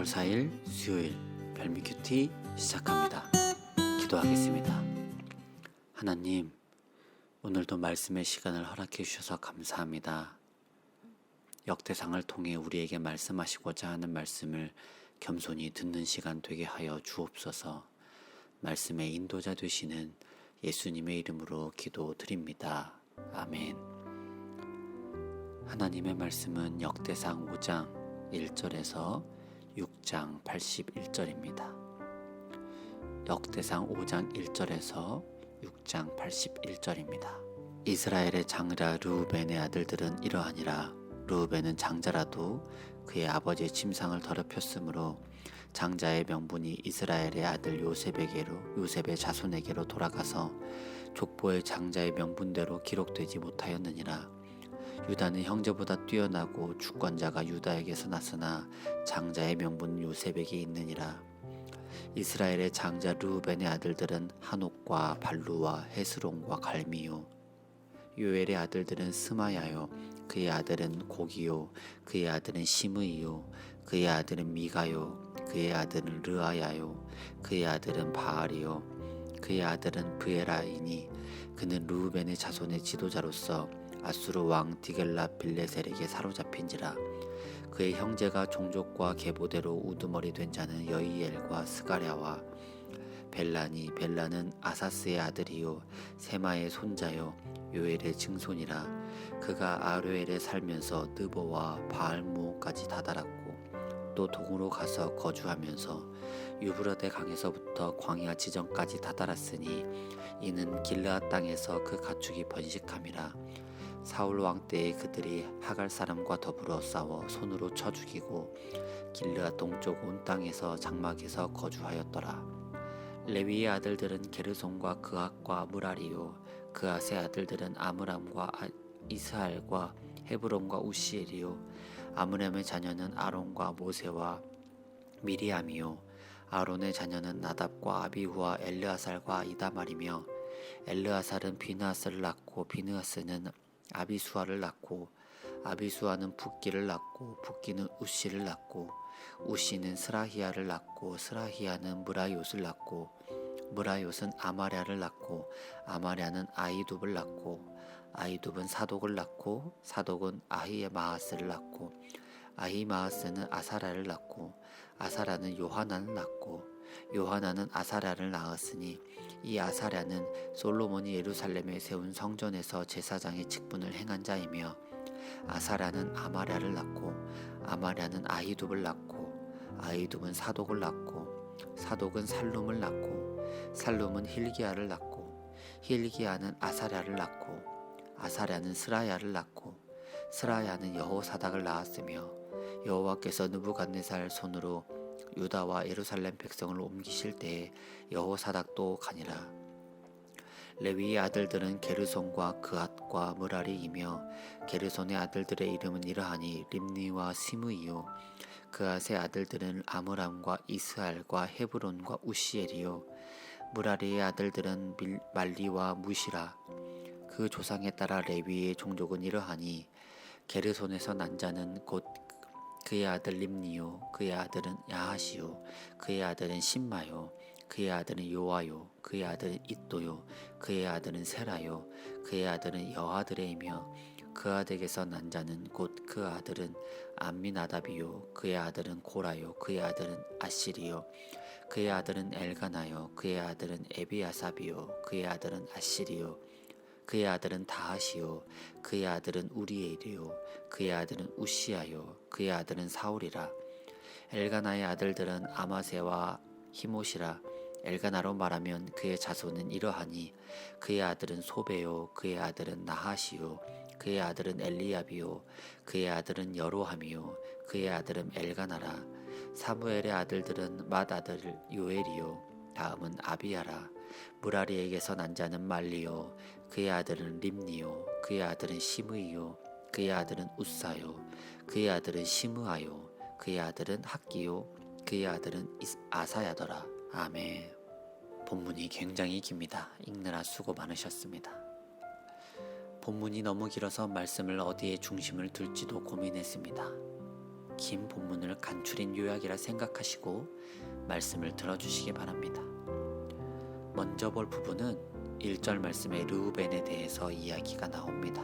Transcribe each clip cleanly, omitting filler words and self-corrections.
4월 4일 수요일 별미큐티 시작합니다. 기도하겠습니다. 하나님, 오늘도 말씀의 시간을 허락해 주셔서 감사합니다. 역대상을 통해 우리에게 말씀하시고자 하는 말씀을 겸손히 듣는 시간 되게 하여 주옵소서. 말씀의 인도자 되시는 예수님의 이름으로 기도드립니다. 아멘. 하나님의 말씀은 역대상 5장 1절에서 6장 81절입니다. 역대상 5장 1절에서 6장 81절입니다. 이스라엘의 장자 르우벤의 아들들은 이러하니라. 르우벤은 장자라도 그의 아버지의 침상을 더럽혔으므로 장자의 명분이 이스라엘의 아들 요셉의 자손에게로 돌아가서 족보의 장자의 명분대로 기록되지 못하였느니라. 유다는 형제보다 뛰어나고 주권자가 유다에게서 났으나 장자의 명분은 요셉에게 있느니라. 이스라엘의 장자 르우벤의 아들들은 한옥과 발루와 헤스론과 갈미요. 요엘의 아들들은 스마야요. 그의 아들은 고기요. 그의 아들은 시므이요. 그의 아들은 미가요. 그의 아들은 르아야요. 그의 아들은 바알이요. 그의 아들은 브에라이니 그는 르우벤의 자손의 지도자로서 아수르 왕 디겔라 빌레셀에게 사로잡힌지라. 그의 형제가 종족과 계보대로 우두머리 된 자는 여이엘과 스가랴와 벨라는 아사스의 아들이요 세마의 손자요 요엘의 증손이라. 그가 아르엘에 살면서 느보와 바알무까지 다다랐고 또 동으로 가서 거주하면서 유브라데 강에서부터 광야 지정까지 다다랐으니 이는 길르앗 땅에서 그 가축이 번식함이라. 사울 왕 때에 그들이 하갈 사람과 더불어 싸워 손으로 쳐 죽이고 길르앗 동쪽 온 땅에서 장막에서 거주하였더라. 레위의 아들들은 게르손과 그앗과 무라리요. 그앗의 아들들은 아므람과 이스할과 헤브론과 우시엘이요. 아므람의 자녀는 아론과 모세와 미리암이요. 아론의 자녀는 나답과 아비후와 엘르아살과 이다말이며 엘르아살은 비느하스를 낳고 비느하스는 아비수아를 낳고 아비수아는 붓기를 낳고 붓기는 우시를 낳고 우시는 스라히야를 낳고 스라히야는 무라요스를 낳고 무라요스는 아마랴를 낳고 아마랴는 아이둡을 낳고 아이둡은 사독을 낳고 사독은 아히마아스를 낳고 아히마아스는 아사랴를 낳고 아사랴는 요하나를 낳고 요하나는 아사랴를 낳았으니 이 아사랴는 솔로몬이 예루살렘에 세운 성전에서 제사장의 직분을 행한 자이며 아사랴는 아마랴를 낳고 아마랴는 아히둡을 낳고 아히둡은 사독을 낳고 사독은 살룸을 낳고 살룸은 힐기야를 낳고 힐기야는 아사랴를 낳고 아사랴는 스라야를 낳고 스라야는 여호사닥을 낳았으며 여호와께서 느부갓네살 손으로 유다와 예루살렘 백성을 옮기실 때에 여호사닥도 가니라. 레위의 아들들은 게르손과 그앗과 무라리이며 게르손의 아들들의 이름은 이러하니 림니와 시므이요. 그앗의 아들들은 아므람과 이스할과 헤브론과 우시엘이요. 무라리의 아들들은 말리와 무시라. 그 조상에 따라 레위의 종족은 이러하니 게르손에서 난 자는 곧 그의 아들 림니요. 그의 아들은 야하시요. 그의 아들은 심마요. 그의 아들은 요아요. 그의 아들은 잇도요. 그의 아들은 세라요. 그의 아들은 여아드레이며 그 아들에게서 난 자는 곧 그 아들은 암미나답이요. 그의 아들은 고라요. 그의 아들은 아시리요. 그의 아들은 엘가나요. 그의 아들은 에비아삽이요. 그의 아들은 아시리요. 그의 아들은 다하시요. 그의 아들은 우리엘이요. 그의 아들은 우시아요. 그의 아들은 사울이라. 엘가나의 아들들은 아마세와 히못이라. 엘가나로 말하면 그의 자손은 이러하니 그의 아들은 소베요. 그의 아들은 나하시요. 그의 아들은 엘리압이요. 그의 아들은 여로함이요. 그의 아들은 엘가나라. 사무엘의 아들들은 맏아들 요엘이요. 다음은 아비야라. 무라리에게서 난 자는 말리요. 그의 아들은 림니요. 그의 아들은 시므이요. 그의 아들은 우사요. 그의 아들은 시므아요. 그의 아들은 학기요. 그의 아들은 아사야더라. 아멘. 본문이 굉장히 깁니다. 읽느라 수고 많으셨습니다. 본문이 너무 길어서 말씀을 어디에 중심을 둘지도 고민했습니다. 긴 본문을 간추린 요약이라 생각하시고 말씀을 들어주시기 바랍니다. 먼저 볼 부분은 1절 말씀에 르우벤에 대해서 이야기가 나옵니다.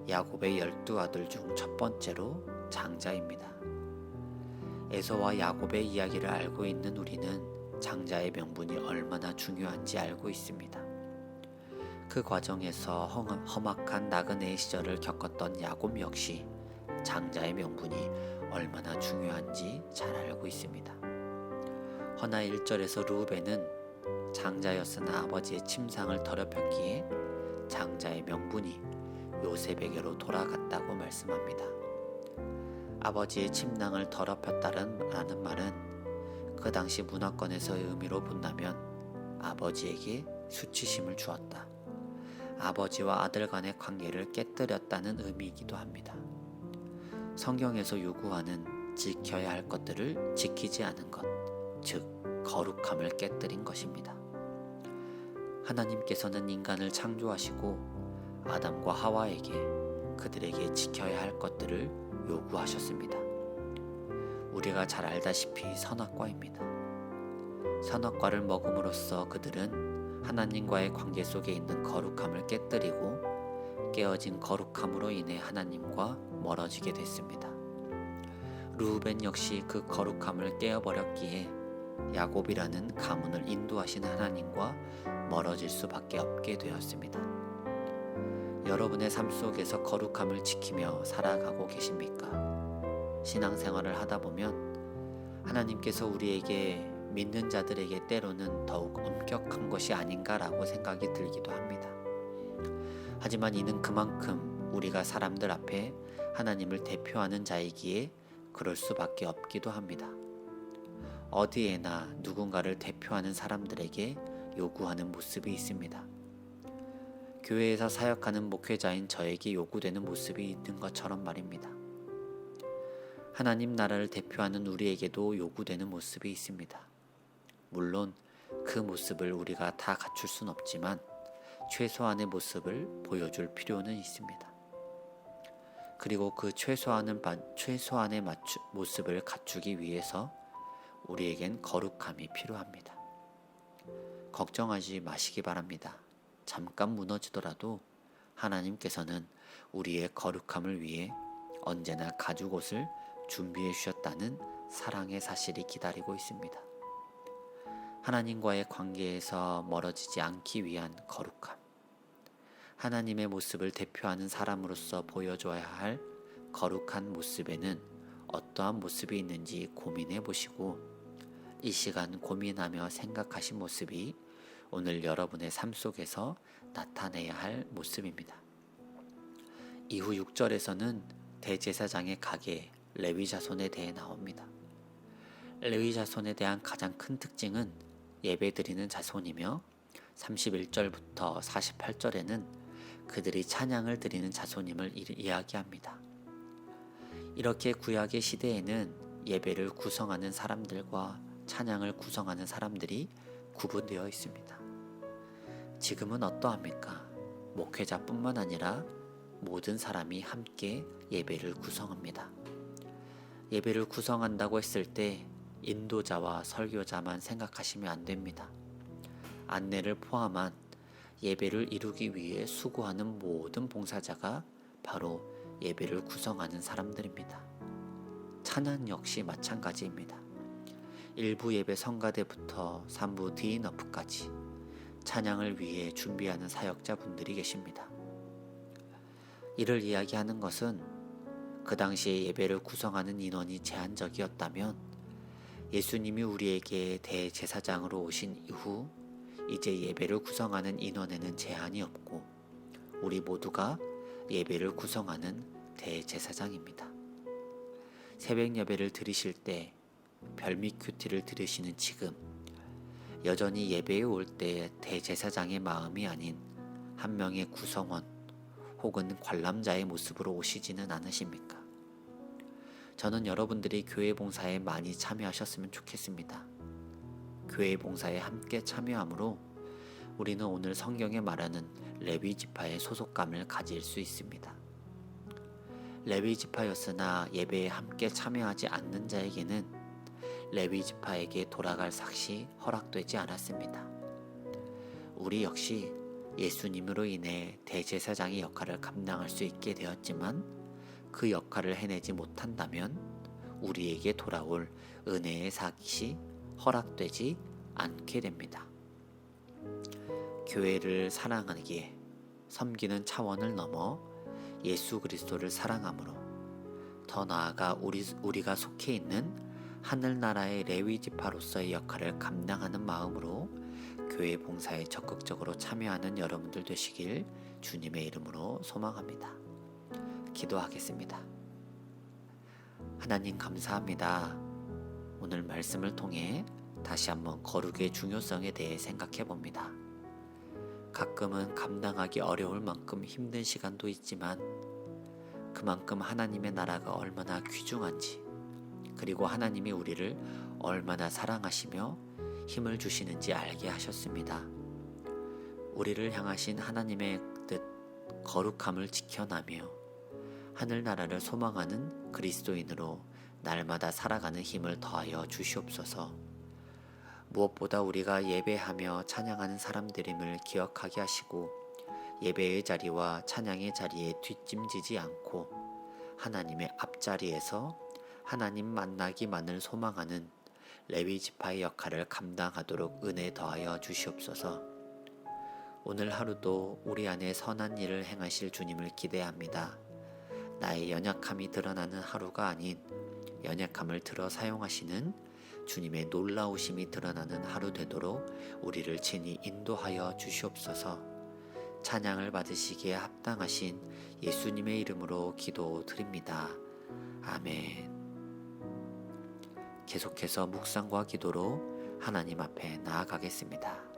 야곱의 12아들 중 첫 번째로 장자입니다. 에서와 야곱의 이야기를 알고 있는 우리는 장자의 명분이 얼마나 중요한지 알고 있습니다. 그 과정에서 험악한 나그네의 시절을 겪었던 야곱 역시 장자의 명분이 얼마나 중요한지 잘 알고 있습니다. 허나 1절에서 르우벤은 장자였으나 아버지의 침상을 더럽혔기에 장자의 명분이 요셉에게로 돌아갔다고 말씀합니다. 아버지의 침낭을 더럽혔다라는 말은 그 당시 문화권에서의 의미로 본다면 아버지에게 수치심을 주었다, 아버지와 아들 간의 관계를 깨뜨렸다는 의미이기도 합니다. 성경에서 요구하는 지켜야 할 것들을 지키지 않은 것, 즉 거룩함을 깨뜨린 것입니다. 하나님께서는 인간을 창조하시고 아담과 하와에게 그들에게 지켜야 할 것들을 요구하셨습니다. 우리가 잘 알다시피 선악과입니다. 선악과를 먹음으로써 그들은 하나님과의 관계 속에 있는 거룩함을 깨뜨리고 깨어진 거룩함으로 인해 하나님과 멀어지게 됐습니다. 르우벤 역시 그 거룩함을 깨어버렸기에 야곱이라는 가문을 인도하신 하나님과 멀어질 수밖에 없게 되었습니다. 여러분의 삶 속에서 거룩함을 지키며 살아가고 계십니까? 신앙생활을 하다 보면 하나님께서 우리에게 믿는 자들에게 때로는 더욱 엄격한 것이 아닌가라고 생각이 들기도 합니다. 하지만 이는 그만큼 우리가 사람들 앞에 하나님을 대표하는 자이기에 그럴 수밖에 없기도 합니다. 어디에나 누군가를 대표하는 사람들에게 요구하는 모습이 있습니다. 교회에서 사역하는 목회자인 저에게 요구되는 모습이 있는 것처럼 말입니다. 하나님 나라를 대표하는 우리에게도 요구되는 모습이 있습니다. 물론 그 모습을 우리가 다 갖출 순 없지만 최소한의 모습을 보여줄 필요는 있습니다. 그리고 그 최소한의 모습을 갖추기 위해서 우리에겐 거룩함이 필요합니다. 걱정하지 마시기 바랍니다. 잠깐 무너지더라도 하나님께서는 우리의 거룩함을 위해 언제나 가죽옷을 준비해 주셨다는 사랑의 사실이 기다리고 있습니다. 하나님과의 관계에서 멀어지지 않기 위한 거룩함, 하나님의 모습을 대표하는 사람으로서 보여줘야 할 거룩한 모습에는 어떠한 모습이 있는지 고민해 보시고 이 시간 고민하며 생각하신 모습이 오늘 여러분의 삶 속에서 나타내야 할 모습입니다. 이후 6절에서는 대제사장의 가계 레위 자손에 대해 나옵니다. 레위 자손에 대한 가장 큰 특징은 예배드리는 자손이며 31절부터 48절에는 그들이 찬양을 드리는 자손임을 이야기합니다. 이렇게 구약의 시대에는 예배를 구성하는 사람들과 찬양을 구성하는 사람들이 구분되어 있습니다. 지금은 어떠합니까? 목회자뿐만 아니라 모든 사람이 함께 예배를 구성합니다. 예배를 구성한다고 했을 때 인도자와 설교자만 생각하시면 안 됩니다. 안내를 포함한 예배를 이루기 위해 수고하는 모든 봉사자가 바로 예배를 구성하는 사람들입니다. 찬양 역시 마찬가지입니다. 1부 예배 성가대부터 3부 디너프까지 찬양을 위해 준비하는 사역자분들이 계십니다. 이를 이야기하는 것은 그 당시에 예배를 구성하는 인원이 제한적이었다면 예수님이 우리에게 대제사장으로 오신 이후 이제 예배를 구성하는 인원에는 제한이 없고 우리 모두가 예배를 구성하는 대제사장입니다. 새벽 예배를 드리실 때 별빛 큐티를 들으시는 지금 여전히 예배에 올 때 대제사장의 마음이 아닌 한 명의 구성원 혹은 관람자의 모습으로 오시지는 않으십니까? 저는 여러분들이 교회 봉사에 많이 참여하셨으면 좋겠습니다. 교회 봉사에 함께 참여함으로 우리는 오늘 성경에 말하는 레위 지파의 소속감을 가질 수 있습니다. 레위 지파였으나 예배에 함께 참여하지 않는 자에게는 레위 지파에게 돌아갈 삭시 허락되지 않았습니다. 우리 역시 예수님으로 인해 대제사장의 역할을 감당할 수 있게 되었지만 그 역할을 해내지 못한다면 우리에게 돌아올 은혜의 삭시 허락되지 않게 됩니다. 교회를 사랑하기에 섬기는 차원을 넘어 예수 그리스도를 사랑함으로 더 나아가 우리가 속해 있는 하늘나라의 레위 지파로서의 역할을 감당하는 마음으로 교회 봉사에 적극적으로 참여하는 여러분들 되시길 주님의 이름으로 소망합니다. 기도하겠습니다. 하나님 감사합니다. 오늘 말씀을 통해 다시 한번 거룩의 중요성에 대해 생각해 봅니다. 가끔은 감당하기 어려울 만큼 힘든 시간도 있지만 그만큼 하나님의 나라가 얼마나 귀중한지, 그리고 하나님이 우리를 얼마나 사랑하시며 힘을 주시는지 알게 하셨습니다. 우리를 향하신 하나님의 뜻, 거룩함을 지켜나며 하늘나라를 소망하는 그리스도인으로 날마다 살아가는 힘을 더하여 주시옵소서. 무엇보다 우리가 예배하며 찬양하는 사람들임을 기억하게 하시고 예배의 자리와 찬양의 자리에 뒷짐지지 않고 하나님의 앞자리에서 하나님 만나기만을 소망하는 레위 지파의 역할을 감당하도록 은혜 더하여 주시옵소서. 오늘 하루도 우리 안에 선한 일을 행하실 주님을 기대합니다. 나의 연약함이 드러나는 하루가 아닌 연약함을 들어 사용하시는 주님의 놀라우심이 드러나는 하루 되도록 우리를 친히 인도하여 주시옵소서. 찬양을 받으시기에 합당하신 예수님의 이름으로 기도드립니다. 아멘. 계속해서 묵상과 기도로 하나님 앞에 나아가겠습니다.